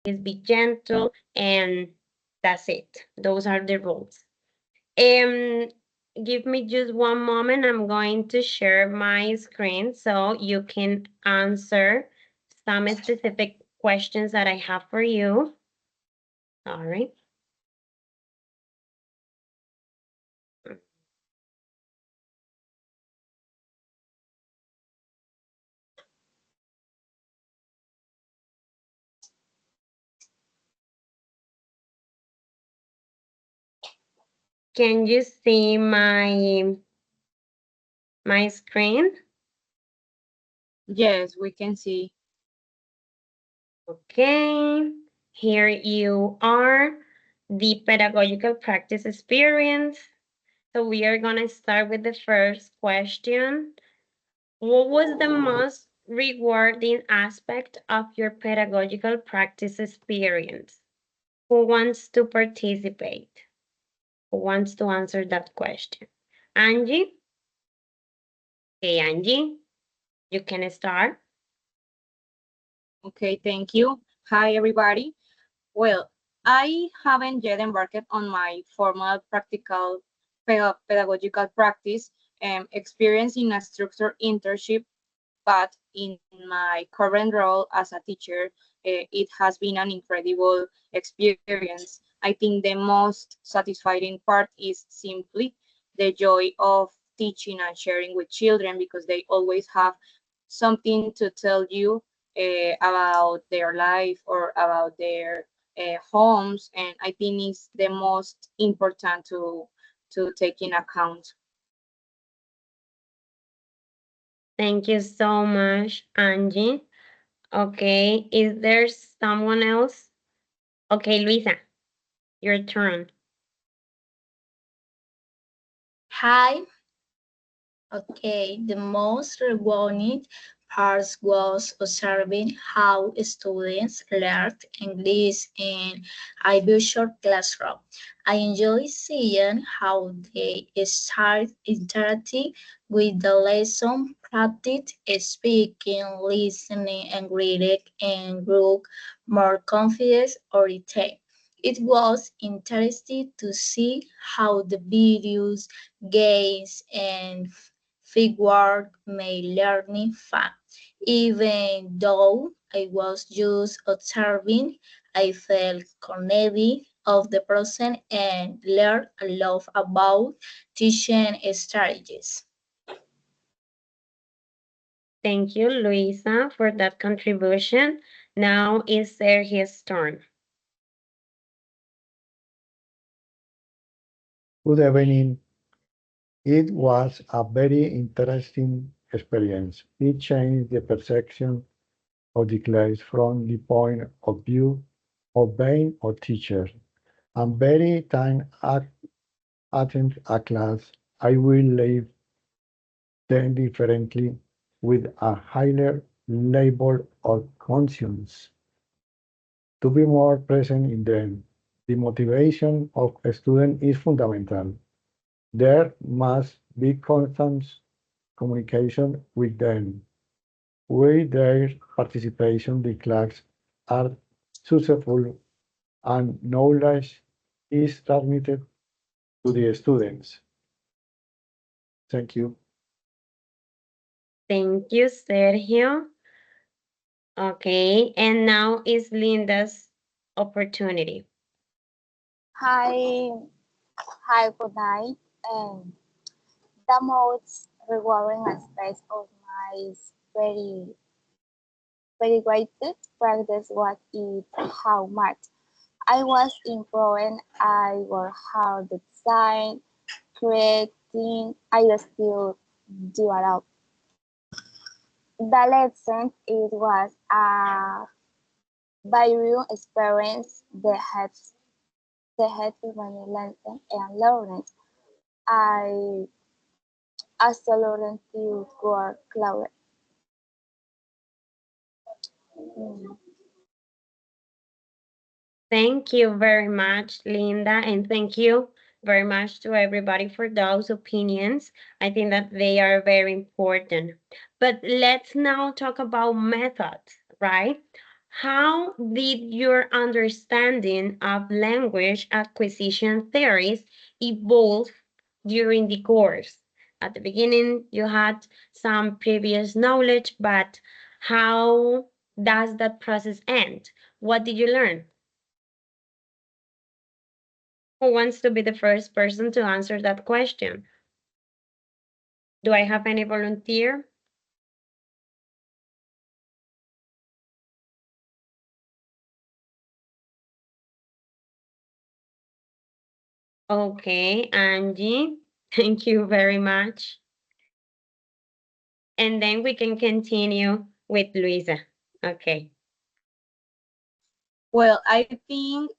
is be gentle, and that's it. Those are the rules. Give me just one moment. I'm going to share my screen so you can answer some specific questions that I have for you. All right. Can you see my screen? Yes, we can see. Okay, here you are, the pedagogical practice experience. So we are gonna start with the first question. What was the most rewarding aspect of your pedagogical practice experience? Who wants to participate? Who wants to answer that question? Angie? Okay, Angie, you can start. Okay, thank you. Hi, everybody. Well, I haven't yet embarked on my formal practical pedagogical practice experience in a structured internship, but in my current role as a teacher, it has been an incredible experience. I think the most satisfying part is simply the joy of teaching and sharing with children because they always have something to tell you about their life or about their homes, and I think it's the most important to take in account. Thank you so much, Angie. Okay, is there someone else? Okay, Luisa, your turn. Hi. Okay, the most rewarding part was observing how students learned English in a virtual classroom. I enjoy seeing how they start interacting with the lesson, practice speaking, listening, and reading, and grew more confident over time. It was interesting to see how the videos, games, and figure made learning fun. Even though I was just observing, I felt connected of the person and learned a lot about teaching strategies. Thank you, Luisa, for that contribution. Now is Sergio's turn. Good evening. It was a very interesting experience. It changed the perception of the class from the point of view of being a teacher. And very time I attend a class, I will leave them differently with a higher level of conscience to be more present in them. The motivation of a student is fundamental. There must be constant communication with them. With their participation, the class are successful and knowledge is transmitted to the students. Thank you. Thank you, Sergio. Okay, and now is Linda's opportunity. Hi, hi, good night. And the most rewarding aspect of my very, very great practice was it how much I was improving. I worked hard to design, creating. I still do it up. The lesson it was a very experience the head of my lesson and learning. I absolutely were clever. Mm. Thank you very much, Linda, and thank you very much to everybody for those opinions. I think that they are very important. But let's now talk about methods, right? how did your understanding of language acquisition theories evolve during the course? At the beginning, you had some previous knowledge, but how does that process end? What did you learn? Who wants to be the first person to answer that question? Do I have any volunteer? Okay, Angie, thank you very much. And then we can continue with Luisa. Okay. Well, I think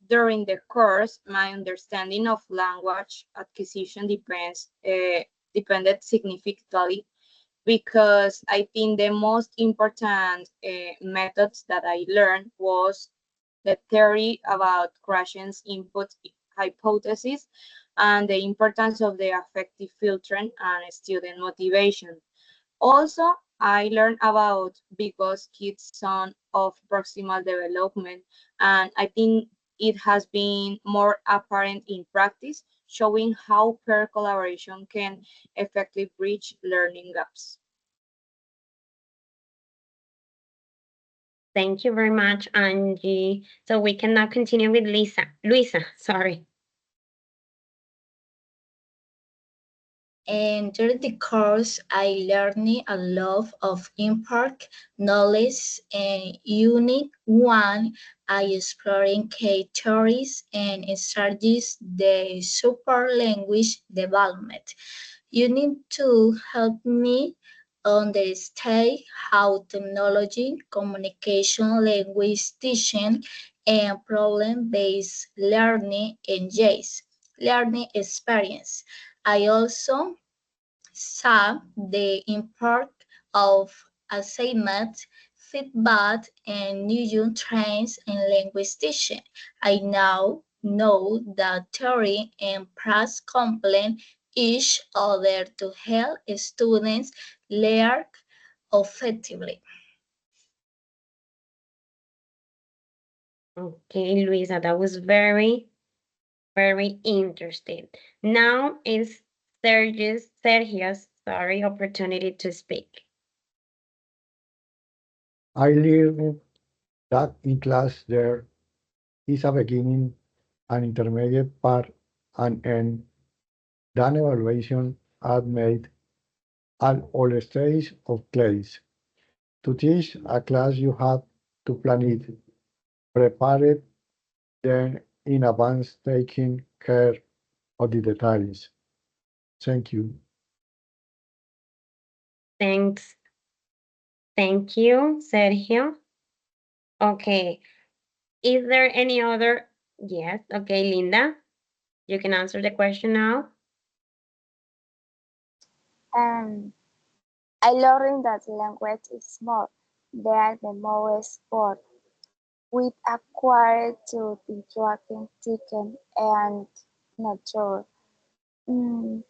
during the course, my understanding of language acquisition depended significantly because I think the most important methods that I learned was the theory about Krashen's input hypothesis and the importance of the affective filtering and student motivation. Also, I learned about Vygotsky's zone of proximal development, and I think it has been more apparent in practice, showing how peer collaboration can effectively bridge learning gaps. Thank you very much, Angie. So we can now continue with Luisa, sorry. And during the course, I learned a lot of impart knowledge. And Unit 1, I exploring K theories and strategies the super language development. Unit 2 helped me understand how technology, communication, language teaching, and problem-based learning engages learning experience. I also saw the impact of assignment, feedback, and new trends in language teaching. I now know that theory and practice complement each other to help students learn effectively. Okay, Luisa, that was very, very interesting. Now is Sergio's, sorry, opportunity to speak. I learned that in class there is a beginning, an intermediate part, and end. That evaluation are made at all stages of class. To teach a class, you have to plan it, prepare it, then in advance taking care of the details. Thank you. Thanks. Thank you, Sergio. Okay. Is there any other? Yes. Okay, Linda, you can answer the question now. And I learned that language is small. They are the most sport. With acquired to interacting chicken and nature. Mm,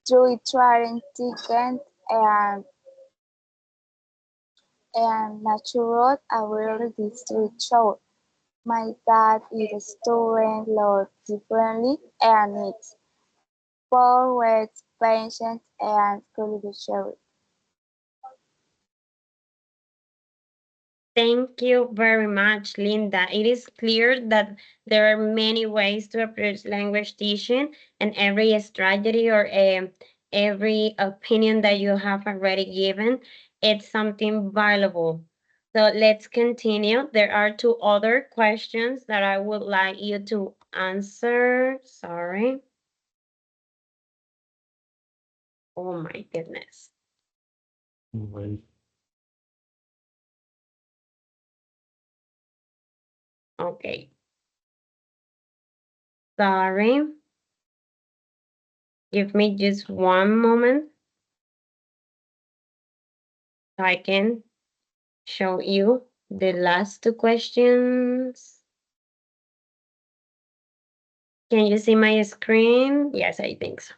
through trying chicken and natural ability to show. My dad is a student learn differently and needs forward patience and collaboration. Thank you very much, Linda. It is clear that there are many ways to approach language teaching, and every strategy or every opinion that you have already given, it's something valuable. So let's continue. There are two other questions that I would like you to answer. Sorry. Oh my goodness. Well, Okay. Sorry. Give me just one moment so I can show you the last two questions. Can you see my screen? Yes, I think so.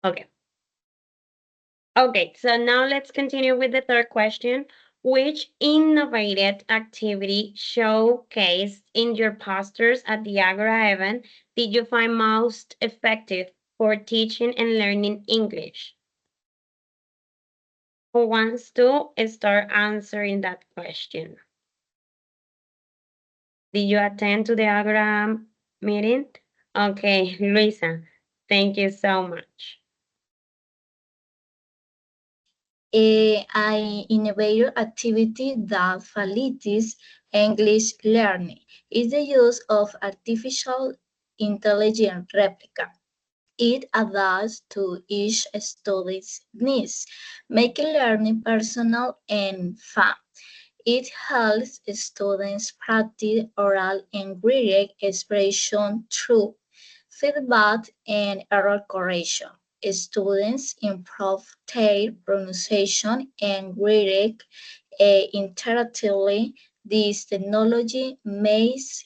Okay. Okay, so now let's continue with the third question. Which innovative activity showcased in your posters at the Agora event did you find most effective for teaching and learning English? Who wants to start answering that question? Did you attend to the Agora meeting? Okay, Luisa, thank you so much. An innovative activity that facilitates English learning is the use of artificial intelligence replica. It adapts to each student's needs, making learning personal and fun. It helps students practice oral and written expression through feedback and error correction. Students improve their pronunciation and writing interactively. This technology makes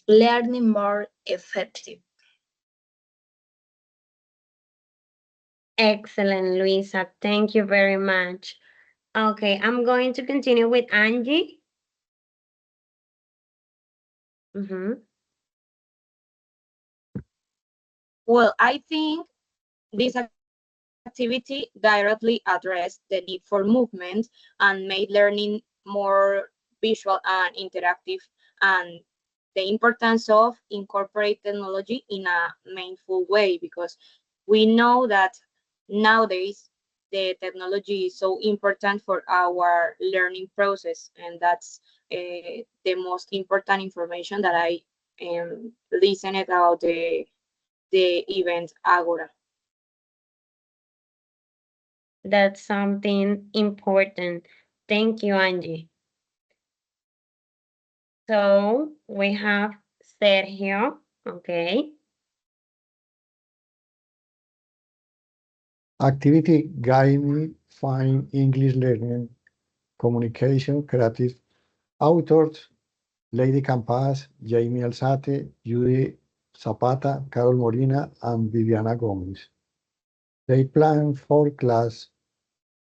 learning more effective. Excellent, Luisa. Thank you very much. Okay, I'm going to continue with Angie. Well, I think this activity directly addressed the need for movement and made learning more visual and interactive, and the importance of incorporate technology in a meaningful way, because we know that nowadays the technology is so important for our learning process, and that's the most important information that I listened about the event Agora. That's something important. Thank you, Angie. So we have Sergio, okay. Activity guide me find English learning, communication, creative authors, Lady Campas, Jamie Alzate, Judy Zapata, Carol Molina, and Viviana Gomez. They plan for class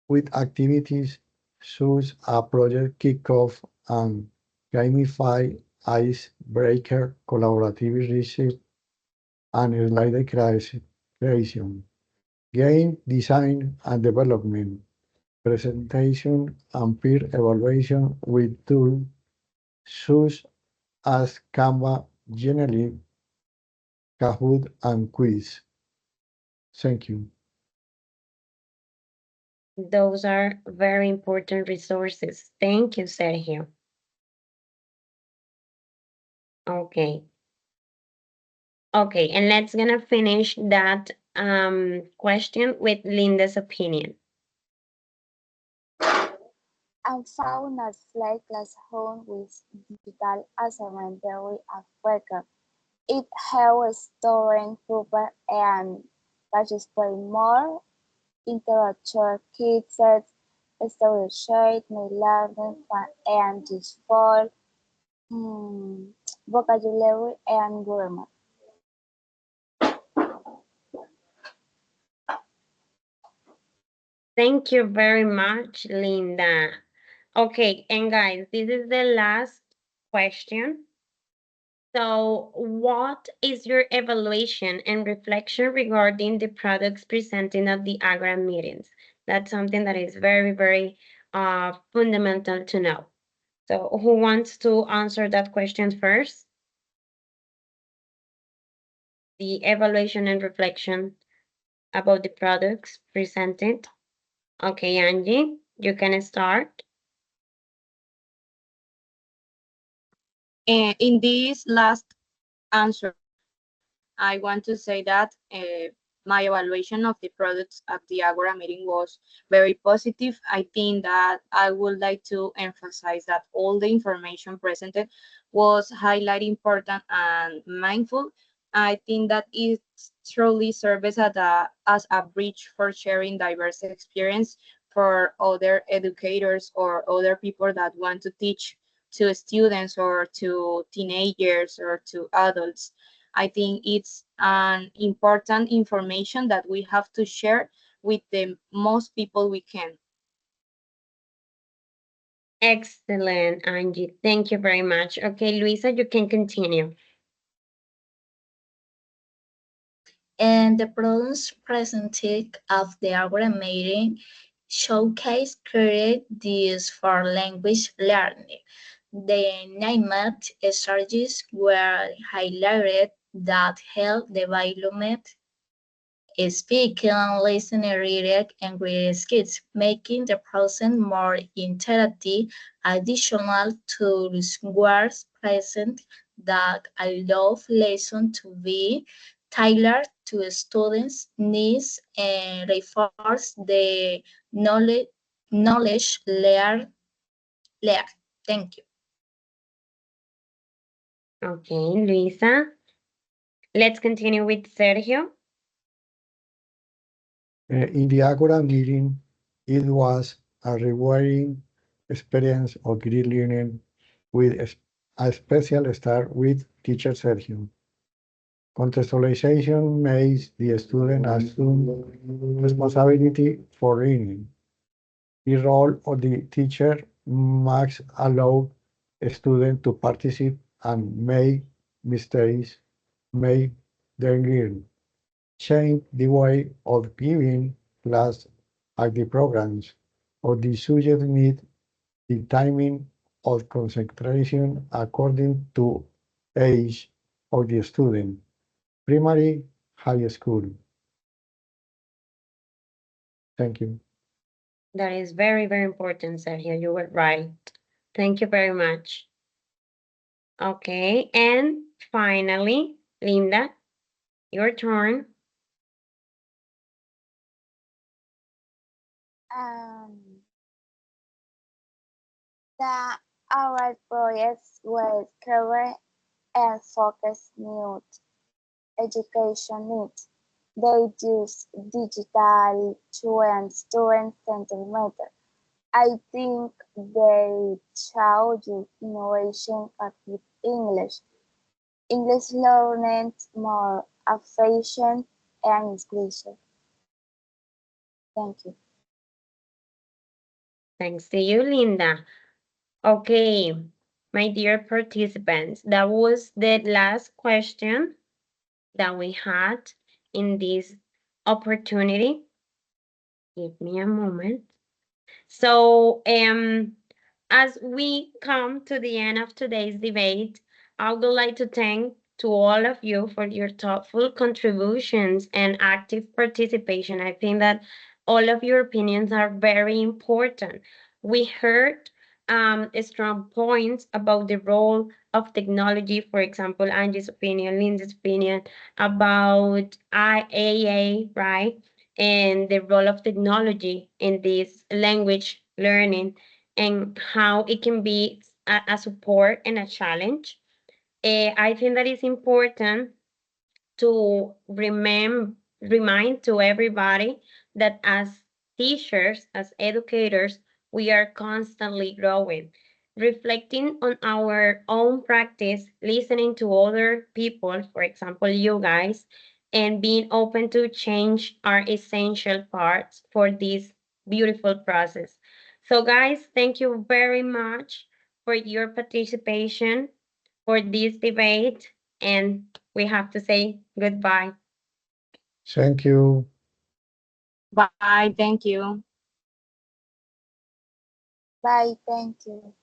with activities such as project kickoff and gamify icebreaker, collaborative research, and slide creation, game design and development, presentation and peer evaluation with tools such as Canva, Genially, Kahoot, and Quiz. Thank you. Those are very important resources. Thank you, Sergio. Okay. Okay, and let's gonna finish that question with Linda's opinion. I found that FLALgrupo with digital assignment very effective. It helps students prepare and participate more interactive kids story shade may learn fun and useful vocabulary and grammar. Thank you very much, Linda. Okay, and guys, this is the last question. So, what is your evaluation and reflection regarding the products presented at the Agra meetings? That's something that is very, very fundamental to know. So, who wants to answer that question first? The evaluation and reflection about the products presented. Okay, Angie, you can start. In this last answer, I want to say that my evaluation of the products at the Agora meeting was very positive. I think that I would like to emphasize that all the information presented was highly important and mindful. I think that it truly serves as a bridge for sharing diverse experience for other educators or other people that want to teach to students or to teenagers or to adults. I think it's an important information that we have to share with the most people we can. Excellent, Angie. Thank you very much. Okay, Luisa, you can continue. And the problems presented of the Agora meeting showcase create these for language learning. The named strategies were highlighted that help development speaking, listening, reading, and reading skills, making the process more interactive. Additional tools were present that allow lessons to be tailored to students' needs and reinforce the knowledge learned. Thank you. Okay, Luisa. Let's continue with Sergio. In the Agora meeting, it was a rewarding experience of great learning with a special start with teacher Sergio. Contextualization makes the student assume responsibility for reading. The role of the teacher must allow a student to participate and make mistakes, make them learn. Change the way of giving class at the programs, or the subject need the timing of concentration according to age of the student, primary, high school. Thank you. That is very, very important, Sergio. You were right. Thank you very much. Okay, and finally, Linda, your turn. Um, the our projects will cover and focus new education needs. They use digital to and student-centered method. I think they show you innovation with English. English learning more efficient and inclusive. Thank you. Thanks to you, Linda. Okay, my dear participants, that was the last question that we had in this opportunity. Give me a moment. So, as we come to the end of today's debate, I would like to thank to all of you for your thoughtful contributions and active participation. I think that all of your opinions are very important. We heard strong points about the role of technology, for example, Angie's opinion, Linda's opinion about IAA, right? And the role of technology in this language learning and how it can be a support and a challenge. I think that it's important to remind to everybody that as teachers, as educators, we are constantly growing, reflecting on our own practice, listening to other people, for example, you guys, and being open to change are essential parts for this beautiful process. So guys, thank you very much for your participation for this debate, and we have to say goodbye. Thank you. Bye. Thank you. Bye. Thank you.